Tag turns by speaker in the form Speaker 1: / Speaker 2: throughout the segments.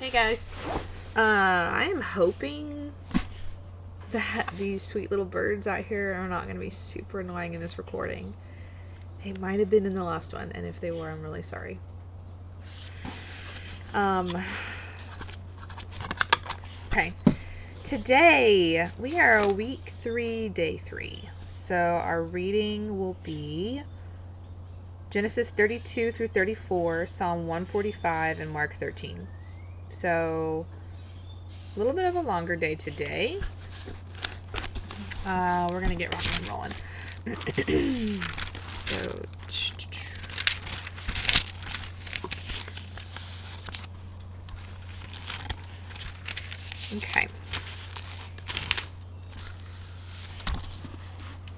Speaker 1: Hey guys. I am hoping that these sweet little birds out here are not going to be super annoying in this recording. They might have been in the last one, and if they were, I'm really sorry. Okay. Today, we are week 3, day 3. So our reading will be Genesis 32 through 34, Psalm 145, and Mark 13. So, a little bit of a longer day today. We're going to get rocking and rolling. So, okay.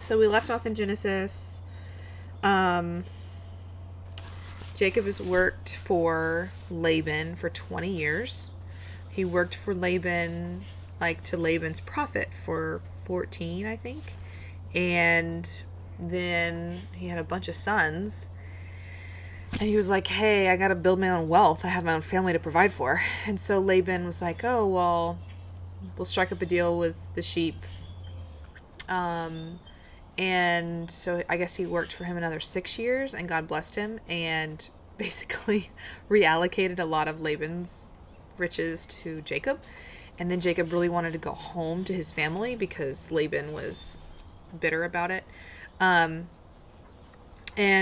Speaker 1: So we left off in Genesis. Jacob has worked for Laban for 20 years. He worked for Laban, to Laban's profit for 14, I think. And then he had a bunch of sons. And he was like, hey, I got to build my own wealth. I have my own family to provide for. And so Laban was like, oh, well, we'll strike up a deal with the sheep. And so I guess he worked for him another 6 years, and God blessed him and basically reallocated a lot of Laban's riches to Jacob. And then Jacob really wanted to go home to his family because Laban was bitter about it. And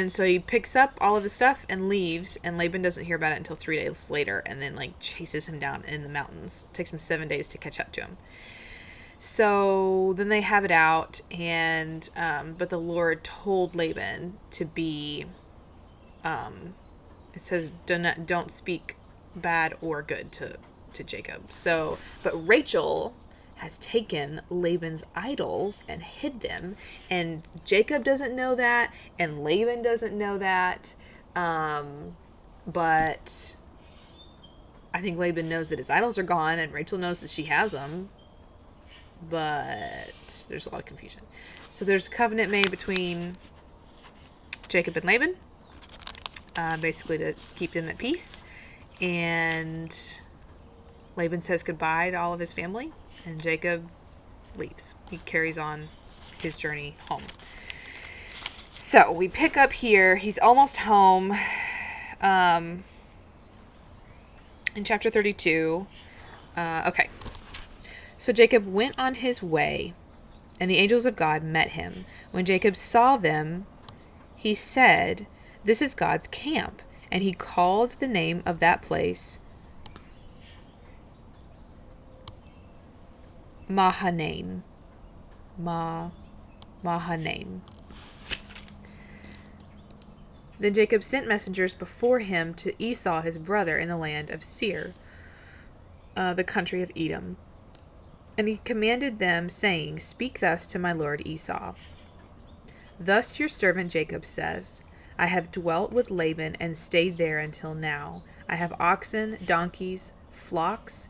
Speaker 1: so he picks up all of his stuff and leaves, and Laban doesn't hear about it until 3 days later, and then chases him down in the mountains. It takes him 7 days to catch up to him. So then they have it out, and but the Lord told Laban to be, it says, don't speak bad or good to Jacob. So, but Rachel has taken Laban's idols and hid them, and Jacob doesn't know that, and Laban doesn't know that, but I think Laban knows that his idols are gone, and Rachel knows that she has them. But there's a lot of confusion. So there's a covenant made between Jacob and Laban, basically to keep them at peace. And Laban says goodbye to all of his family, and Jacob leaves. He carries on his journey home. So we pick up here. He's almost home. In chapter 32. Okay. So Jacob went on his way, and the angels of God met him. When Jacob saw them, he said, "This is God's camp." And he called the name of that place Mahanaim. Mahanaim. Then Jacob sent messengers before him to Esau his brother in the land of Seir, the country of Edom. And he commanded them, saying, "Speak thus to my lord Esau. Thus your servant Jacob says, I have dwelt with Laban and stayed there until now. I have oxen, donkeys, flocks,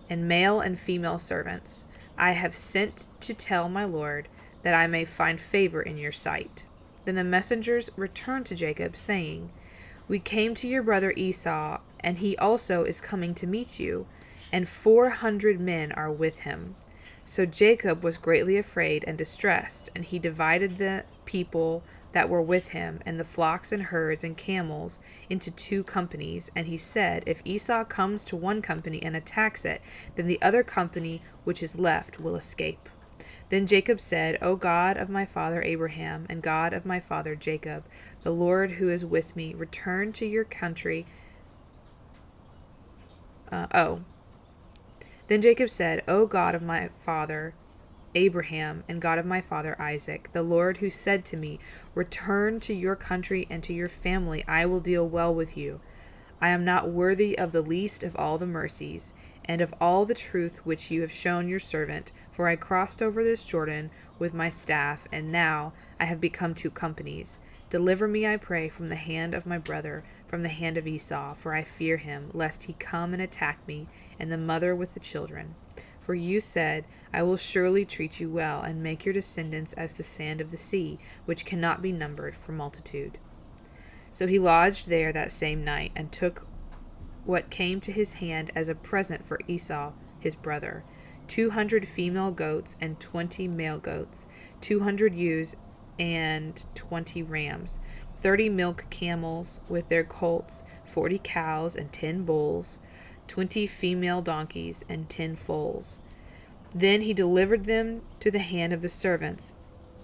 Speaker 1: and male and female servants. I have sent to tell my lord that I may find favor in your sight." Then the messengers returned to Jacob, saying, "We came to your brother Esau, and he also is coming to meet you, and 400 men are with him." So Jacob was greatly afraid and distressed, and he divided the people that were with him, and the flocks and herds and camels, into 2 companies. And he said, "If Esau comes to one company and attacks it, then the other company which is left will escape." Then Jacob said, "O God of my father Abraham, and God of my father Jacob, the Lord who is with me, return to your country." Then Jacob said, "O God of my father Abraham, and God of my father Isaac, the Lord who said to me, 'Return to your country and to your family, I will deal well with you.' I am not worthy of the least of all the mercies, and of all the truth which you have shown your servant, for I crossed over this Jordan with my staff, and now I have become 2 companies. Deliver me, I pray, from the hand of my brother, from the hand of Esau, for I fear him, lest he come and attack me, and the mother with the children. For you said, I will surely treat you well, and make your descendants as the sand of the sea, which cannot be numbered for multitude." So he lodged there that same night, and took what came to his hand as a present for Esau his brother, 200 female goats and 20 male goats, 200 ewes and 20 rams, 30 milk camels with their colts, 40 cows and 10 bulls, 20 female donkeys and 10 foals. Then he delivered them to the hand of the servants,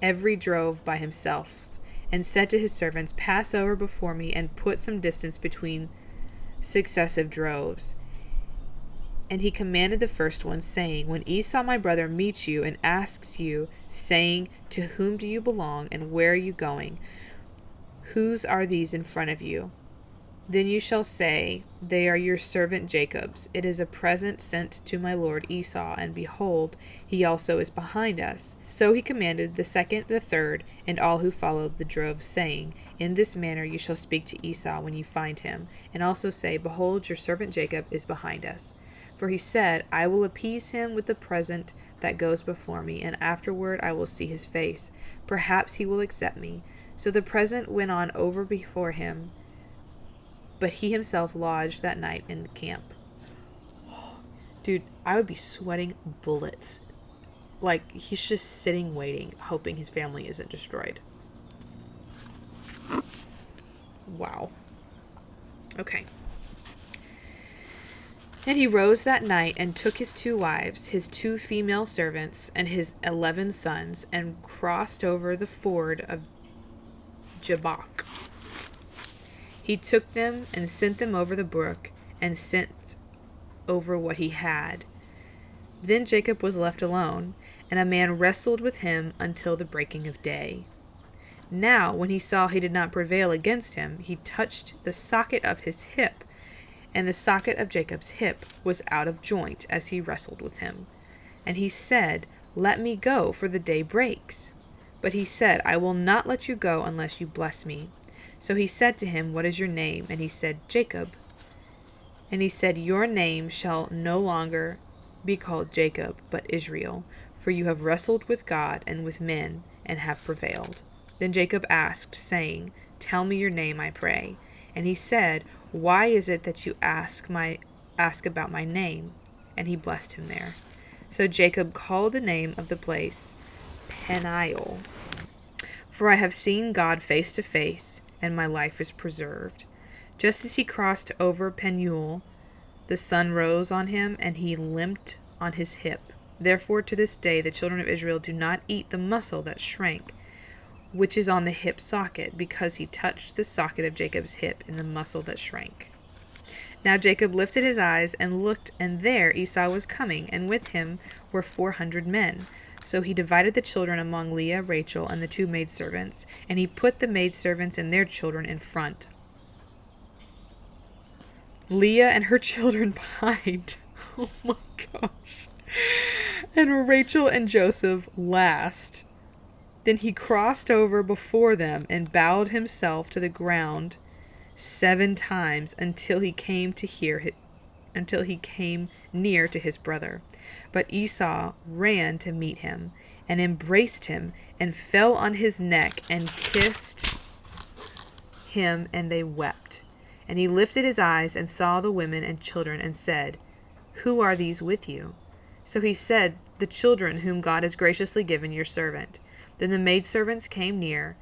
Speaker 1: every drove by himself, and said to his servants, Pass over before me and put some distance between successive droves. And he commanded the first one, saying, When Esau my brother meets you and asks you, saying, To whom do you belong, and where are you going? Whose are these in front of you? Then you shall say, They are your servant Jacob's. It is a present sent to my lord Esau, and behold, he also is behind us. So he commanded the second, the third, and all who followed the drove, saying, In this manner you shall speak to Esau when you find him, and also say, Behold, your servant Jacob is behind us. For he said, I will appease him with the present that goes before me, and afterward I will see his face. Perhaps he will accept me. So the present went on over before him, but he himself lodged that night in the camp. Dude, I would be sweating bullets. Like, he's just sitting waiting, hoping his family isn't destroyed. Wow. Okay. And he rose that night and took his 2 wives, his 2 female servants, and his 11 sons, and crossed over the ford of Jabbok. He took them and sent them over the brook, and sent over what he had. Then Jacob was left alone, and a man wrestled with him until the breaking of day. Now, when he saw he did not prevail against him, he touched the socket of his hip, and the socket of Jacob's hip was out of joint as he wrestled with him. And he said, Let me go, for the day breaks. But he said, I will not let you go unless you bless me. So he said to him, What is your name? And he said, Jacob. And he said, Your name shall no longer be called Jacob, but Israel, for you have wrestled with God and with men, and have prevailed. Then Jacob asked, saying, Tell me your name, I pray. And he said, Why is it that you ask about my name? And he blessed him there. So Jacob called the name of the place Peniel, for I have seen God face to face, and my life is preserved. Just as he crossed over Penuel, the sun rose on him, and he limped on his hip. Therefore to this day the children of Israel do not eat the muscle that shrank, which is on the hip socket, because he touched the socket of Jacob's hip in the muscle that shrank. Now Jacob lifted his eyes and looked, and there Esau was coming, and with him were 400 men. So he divided the children among Leah, Rachel, and the 2 maidservants, and he put the maidservants and their children in front, Leah and her children behind. Oh my gosh. And Rachel and Joseph last. Then he crossed over before them and bowed himself to the ground 7 times until he came near to his brother. But Esau ran to meet him and embraced him and fell on his neck and kissed him, and they wept. And he lifted his eyes and saw the women and children and said, Who are these with you? So he said, The children whom God has graciously given your servant. Then the maidservants came near,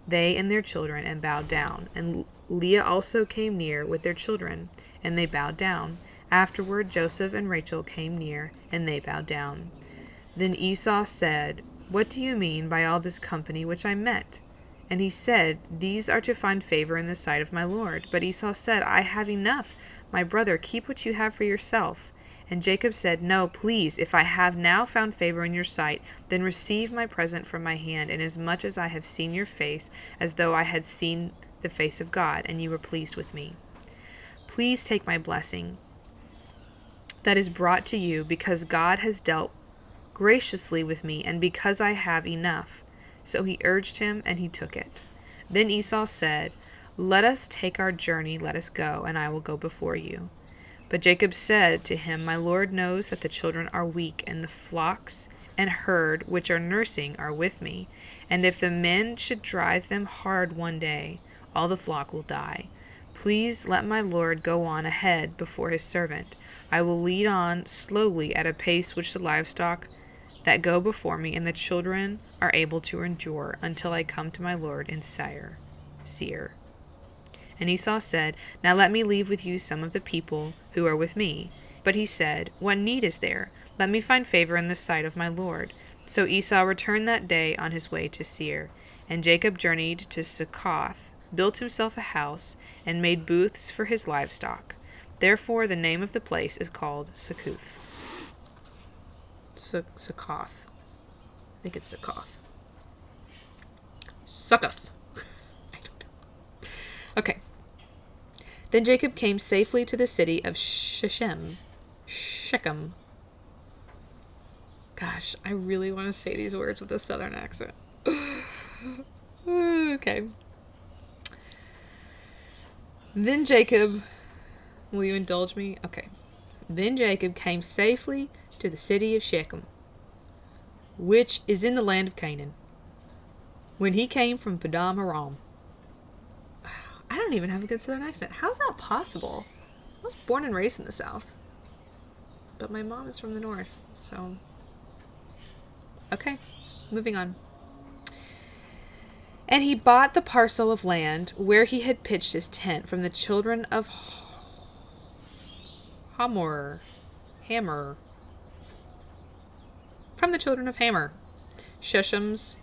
Speaker 1: they and their children, and bowed down. And Leah also came near with their children, and they bowed down. Afterward Joseph and Rachel came near, and they bowed down. Then Esau said, What do you mean by all this company which I met? And he said, These are to find favor in the sight of my lord. But Esau said, I have enough. My brother, keep what you have for yourself. And Jacob said, No, please, if I have now found favor in your sight, then receive my present from my hand, inasmuch as I have seen your face, as though I had seen the face of God, and you were pleased with me. Please take my blessing that is brought to you, because God has dealt graciously with me, and because I have enough. So he urged him, and he took it. Then Esau said, Let us take our journey, let us go, and I will go before you. But Jacob said to him, My lord knows that the children are weak, and the flocks and herd which are nursing are with me. And if the men should drive them hard one day, all the flock will die. Please let my lord go on ahead before his servant. I will lead on slowly at a pace which the livestock that go before me and the children are able to endure until I come to my lord in Seir. And Esau said, Now let me leave with you some of the people who are with me. But he said, What need is there? Let me find favor in the sight of my lord. So Esau returned that day on his way to Seir. And Jacob journeyed to Succoth, built himself a house, and made booths for his livestock. Therefore the name of the place is called Succoth. Succoth. I think it's Succoth. Succoth. I don't know. Okay. Then Jacob came safely to the city of Shechem. Gosh, I really want to say these words with a southern accent. Okay. Then Jacob, will you indulge me? Okay. Then Jacob came safely to the city of Shechem, which is in the land of Canaan, when he came from Padam Aram. I don't even have a good southern accent. How's that possible? I was born and raised in the South, but my mom is from the North, so... Okay, moving on. And he bought the parcel of land where he had pitched his tent from the children of Hamor. From the children of Hamor. Shechem's,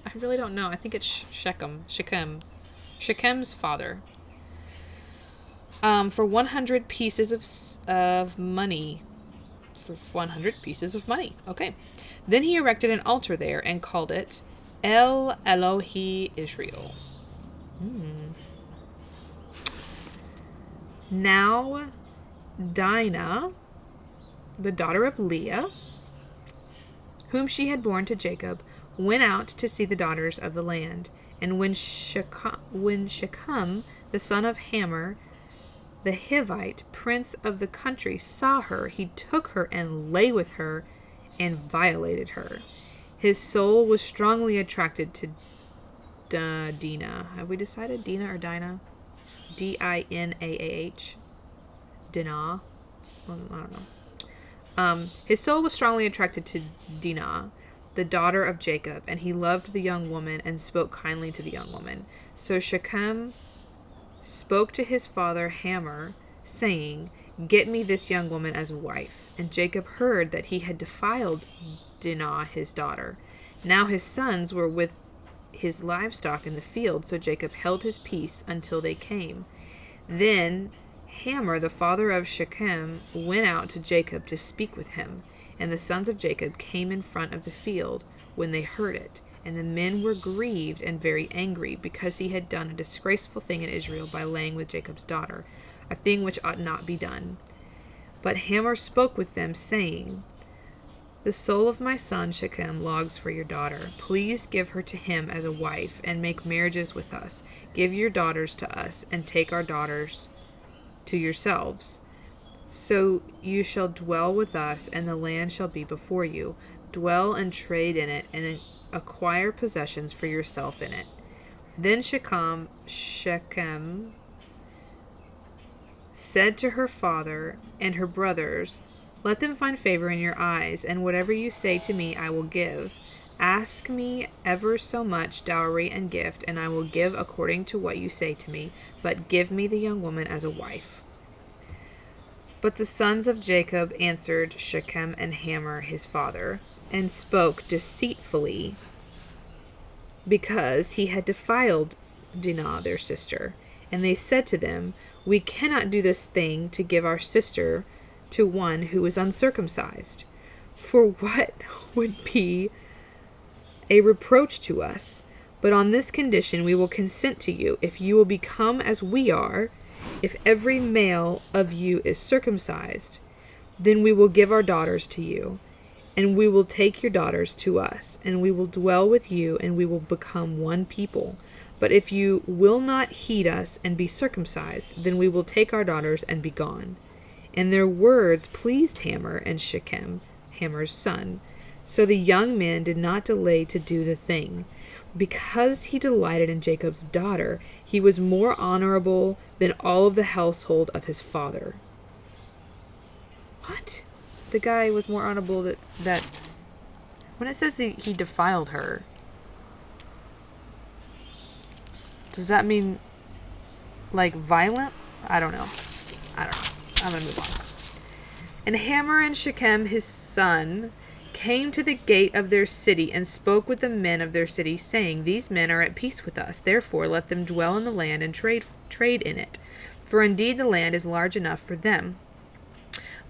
Speaker 1: I really don't know. I think it's Shechem's father. For 100 pieces of money. For 100 pieces of money. Okay. Then he erected an altar there and called it El Elohi Israel. Now Dinah, the daughter of Leah, whom she had borne to Jacob, went out to see the daughters of the land. And when Shechem, the son of Hamor, the Hivite, prince of the country, saw her, he took her and lay with her and violated her. His soul was strongly attracted to Dinah. Have we decided Dinah or Dinah? Dinaah. Dinah. Well, I don't know. His soul was strongly attracted to Dinah, the daughter of Jacob, and he loved the young woman and spoke kindly to the young woman. So Shechem spoke to his father Hamor, saying, Get me this young woman as a wife. And Jacob heard that he had defiled Dinah, his daughter. Now his sons were with his livestock in the field, so Jacob held his peace until they came. Then Hamor, the father of Shechem, went out to Jacob to speak with him. And the sons of Jacob came in front of the field when they heard it. And the men were grieved and very angry, because he had done a disgraceful thing in Israel by laying with Jacob's daughter, a thing which ought not be done. But Hamor spoke with them, saying, The soul of my son Shechem longs for your daughter. Please give her to him as a wife, and make marriages with us. Give your daughters to us, and take our daughters to yourselves. So you shall dwell with us, and the land shall be before you. Dwell and trade in it, and acquire possessions for yourself in it. Then Shechem said to her father and her brothers, Let them find favor in your eyes, and whatever you say to me I will give. Ask me ever so much dowry and gift, and I will give according to what you say to me, but give me the young woman as a wife. But the sons of Jacob answered Shechem and Hamor his father, and spoke deceitfully, because he had defiled Dinah their sister. And they said to them, We cannot do this thing to give our sister to one who is uncircumcised. For what would be a reproach to us? But on this condition we will consent to you, if you will become as we are, if every male of you is circumcised, then we will give our daughters to you, and we will take your daughters to us, and we will dwell with you, and we will become one people. But if you will not heed us and be circumcised, then we will take our daughters and be gone. And their words pleased Hamor and Shechem, Hamor's son. So the young men did not delay to do the thing. Because he delighted in Jacob's daughter, he was more honorable than all of the household of his father. What? The guy was more honorable that when it says he defiled her, does that mean like violent? I don't know. I'm going to move on. And Hamor and Shechem his son came to the gate of their city and spoke with the men of their city, saying, These men are at peace with us. Therefore let them dwell in the land and trade in it. For indeed the land is large enough for them.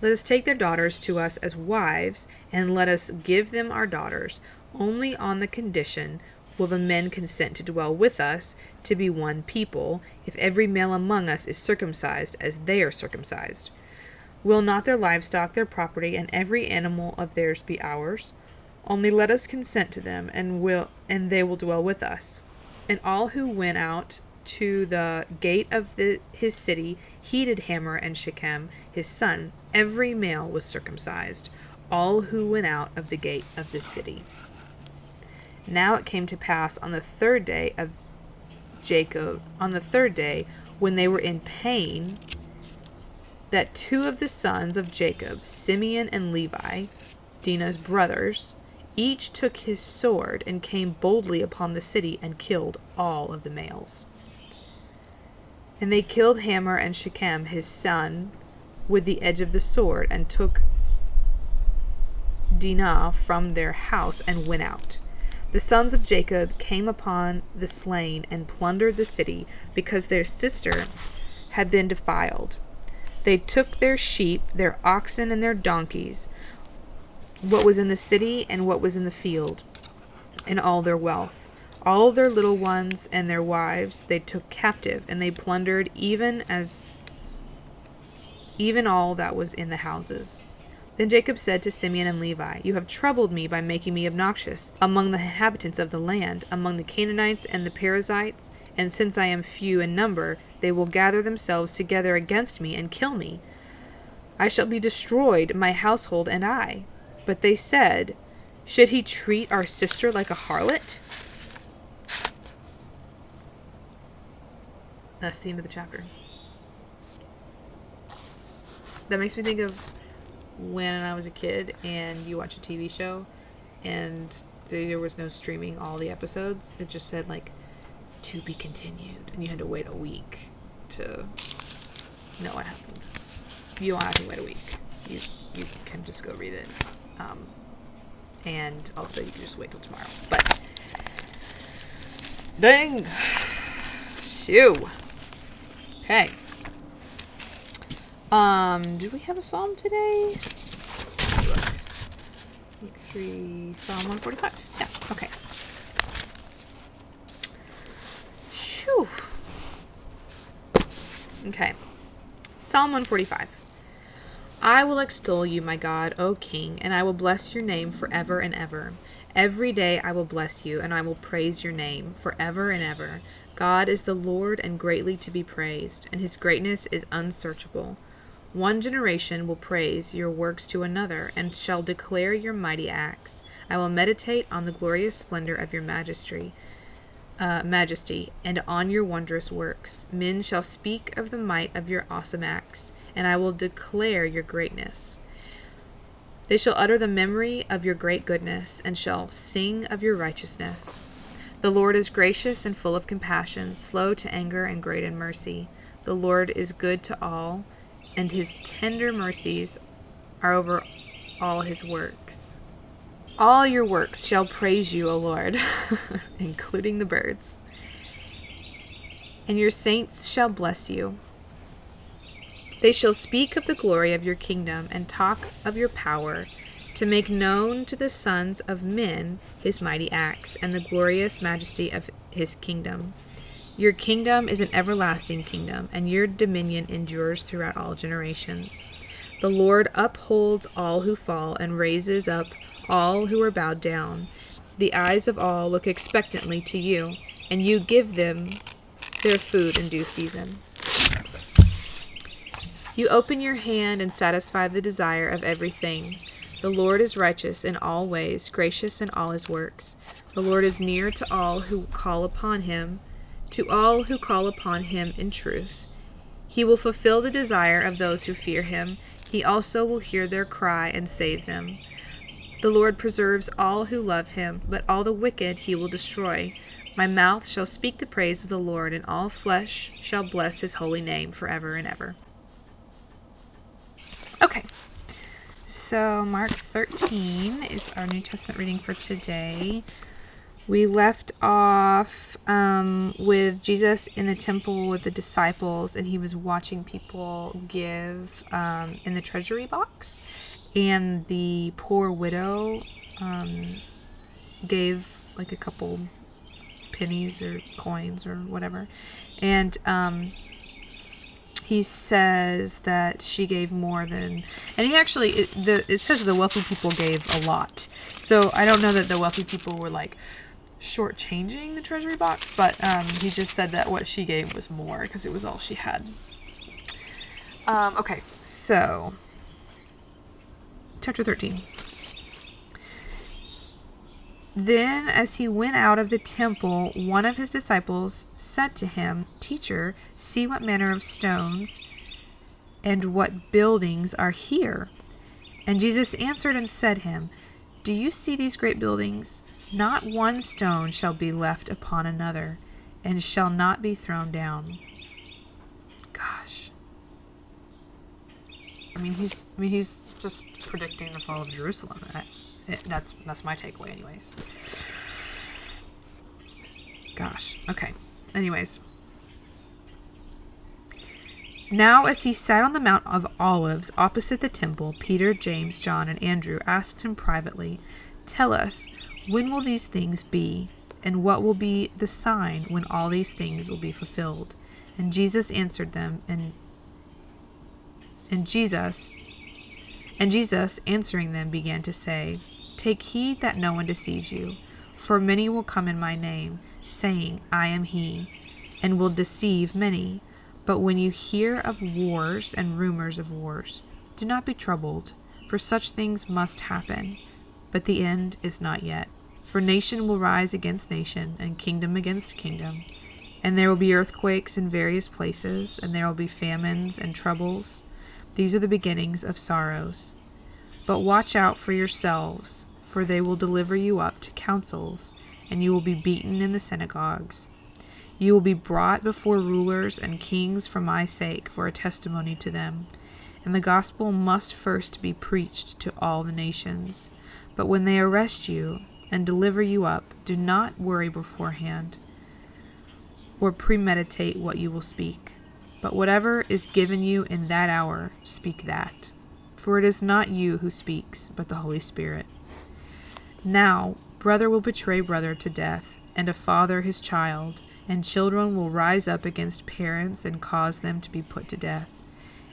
Speaker 1: Let us take their daughters to us as wives, and let us give them our daughters. Only on the condition will the men consent to dwell with us, to be one people, if every male among us is circumcised as they are circumcised. Will not their livestock, their property, and every animal of theirs be ours? Only let us consent to them, and they will dwell with us. And all who went out to the gate of his city heeded Hamor and Shechem his son. Every male was circumcised, all who went out of the gate of the city. Now it came to pass on the third day when they were in pain, that two of the sons of Jacob, Simeon and Levi, Dinah's brothers, each took his sword and came boldly upon the city and killed all of the males. And they killed Hamor and Shechem his son with the edge of the sword, and took Dinah from their house and went out. The sons of Jacob came upon the slain and plundered the city, because their sister had been defiled. They took their sheep, their oxen, and their donkeys, what was in the city and what was in the field, and all their wealth. All their little ones and their wives they took captive, and they plundered even all that was in the houses. Then Jacob said to Simeon and Levi, You have troubled me by making me obnoxious among the inhabitants of the land, among the Canaanites and the Perizzites, and since I am few in number, they will gather themselves together against me and kill me. I shall be destroyed, my household and I. But they said, Should he treat our sister like a harlot? That's the end of the chapter. That makes me think of when I was a kid and you watch a TV show and there was no streaming all the episodes. It just said like, to be continued, and you had to wait a week to know what happened. You don't have to wait a week. You can just go read it. And also you can just wait till tomorrow. But dang. Shoo. Okay. Do we have a psalm today? Week 3, Psalm 145. Yeah, okay. Shoo. Okay. Psalm 145. I will extol you, my God, O King, and I will bless your name forever and ever. Every day I will bless you, and I will praise your name forever and ever. God is the Lord and greatly to be praised, and his greatness is unsearchable. One generation will praise your works to another, and shall declare your mighty acts. I will meditate on the glorious splendor of your majesty, and on your wondrous works. Men shall speak of the might of your awesome acts, and I will declare your greatness. They shall utter the memory of your great goodness, and shall sing of your righteousness. The Lord is gracious and full of compassion, slow to anger and great in mercy. The Lord is good to all, and his tender mercies are over all his works. All your works shall praise you, O Lord, including the birds. And your saints shall bless you. They shall speak of the glory of your kingdom and talk of your power, to make known to the sons of men his mighty acts and the glorious majesty of his kingdom. Your kingdom is an everlasting kingdom, and your dominion endures throughout all generations. The Lord upholds all who fall and raises up all who are bowed down. The eyes of all look expectantly to you, and you give them their food in due season. You open your hand and satisfy the desire of everything. The Lord is righteous in all ways, gracious in all his works. The Lord is near to all who call upon him, to all who call upon him in truth. He will fulfill the desire of those who fear him. He also will hear their cry and save them. The Lord preserves all who love him, but all the wicked he will destroy. My mouth shall speak the praise of the Lord, and all flesh shall bless his holy name forever and ever. Okay, so Mark 13 is our New Testament reading for today. We left off with Jesus in the temple with the disciples, and he was watching people give in the treasury box. And the poor widow gave like a couple pennies or coins or whatever. And he says that she gave more than... And he actually... It says the wealthy people gave a lot. So I don't know that the wealthy people were like shortchanging the treasury box, but he just said that what she gave was more because it was all she had. Okay, so chapter 13. Then as he went out of the temple, one of his disciples said to him, "Teacher, see what manner of stones and what buildings are here." And Jesus answered and said to him, "Do you see these great buildings? Not one stone shall be left upon another, and shall not be thrown down." Gosh. I mean, he's just predicting the fall of Jerusalem. That's my takeaway, anyways. Gosh. Okay. Anyways. Now, as he sat on the Mount of Olives opposite the temple, Peter, James, John, and Andrew asked him privately, "Tell us, when will these things be? And what will be the sign when all these things will be fulfilled?" And Jesus answered them, and Jesus answering them began to say, "Take heed that no one deceives you, for many will come in my name, saying, 'I am he,' and will deceive many. But when you hear of wars and rumors of wars, do not be troubled, for such things must happen, but the end is not yet. For nation will rise against nation, and kingdom against kingdom, and there will be earthquakes in various places, and there will be famines and troubles. These are the beginnings of sorrows. But watch out for yourselves, for they will deliver you up to councils, and you will be beaten in the synagogues. You will be brought before rulers and kings for my sake, for a testimony to them. And the gospel must first be preached to all the nations. But when they arrest you and deliver you up, do not worry beforehand or premeditate what you will speak. But whatever is given you in that hour, speak that. For it is not you who speaks, but the Holy Spirit. Now, brother will betray brother to death, and a father his child, and children will rise up against parents and cause them to be put to death.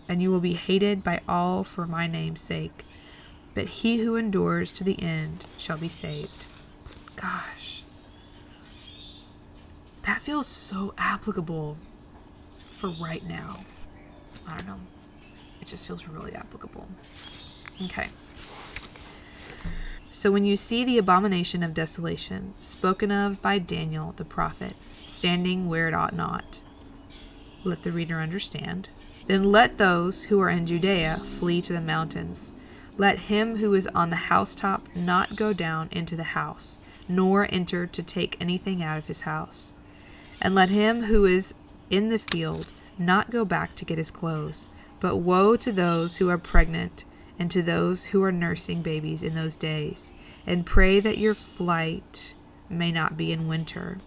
Speaker 1: And you will be hated by all for my name's sake. But he who endures to the end shall be saved." Gosh. That feels so applicable for right now. I don't know. It just feels really applicable. Okay. So when you see the abomination of desolation, spoken of by Daniel the prophet, standing where it ought not, let the reader understand. Then let those who are in Judea flee to the mountains. Let him who is on the housetop not go down into the house, nor enter to take anything out of his house. And let him who is in the field not go back to get his clothes. But woe to those who are pregnant and to those who are nursing babies in those days. And pray that your flight may not be in winter.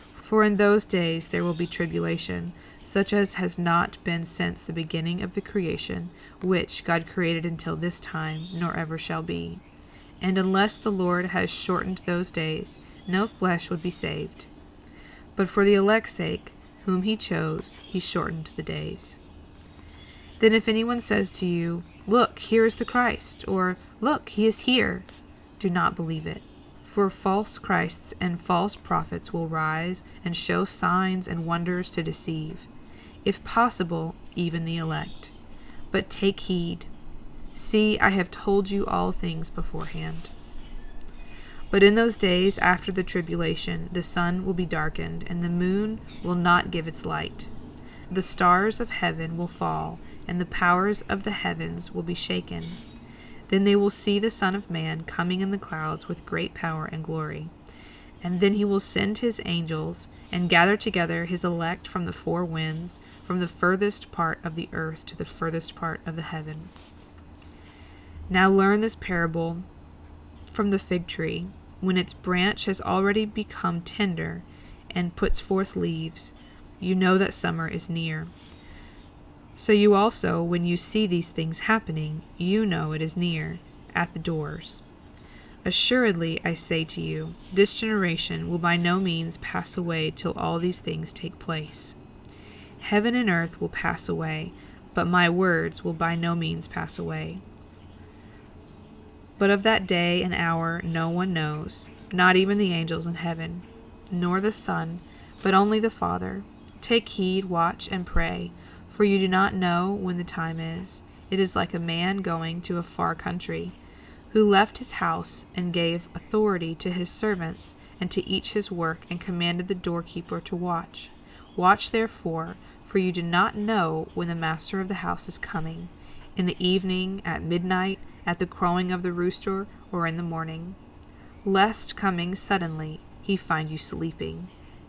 Speaker 1: For in those days there will be tribulation, such as has not been since the beginning of the creation, which God created until this time, nor ever shall be. And unless the Lord has shortened those days, no flesh would be saved. But for the elect's sake, whom he chose, he shortened the days. Then if anyone says to you, "Look, here is the Christ," or "Look, he is here," do not believe it. For false Christs and false prophets will rise and show signs and wonders to deceive, if possible, even the elect. But take heed. See, I have told you all things beforehand. But in those days after the tribulation, the sun will be darkened, and the moon will not give its light. The stars of heaven will fall, and the powers of the heavens will be shaken. Then they will see the Son of Man coming in the clouds with great power and glory. And then he will send his angels and gather together his elect from the four winds, from the furthest part of the earth to the furthest part of the heaven. Now learn this parable from the fig tree. When its branch has already become tender and puts forth leaves, you know that summer is near. So you also, when you see these things happening, you know it is near, at the doors. Assuredly, I say to you, this generation will by no means pass away till all these things take place. Heaven and earth will pass away, but my words will by no means pass away. But of that day and hour no one knows, not even the angels in heaven, nor the Son, but only the Father. Take heed, watch, and pray, for you do not know when the time is. It is like a man going to a far country, who left his house and gave authority to his servants and to each his work, and commanded the doorkeeper to watch. Watch therefore, for you do not know when the master of the house is coming, in the evening, at midnight, at the crowing of the rooster, or in the morning, lest coming suddenly he find you sleeping.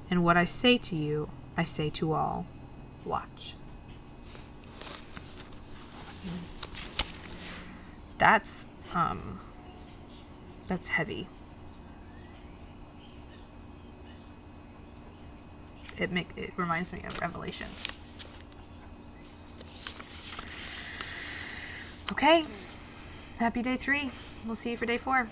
Speaker 1: And what I say to you, I say to all, watch. That's heavy. It reminds me of Revelation. Okay. Happy day 3. We'll see you for day 4.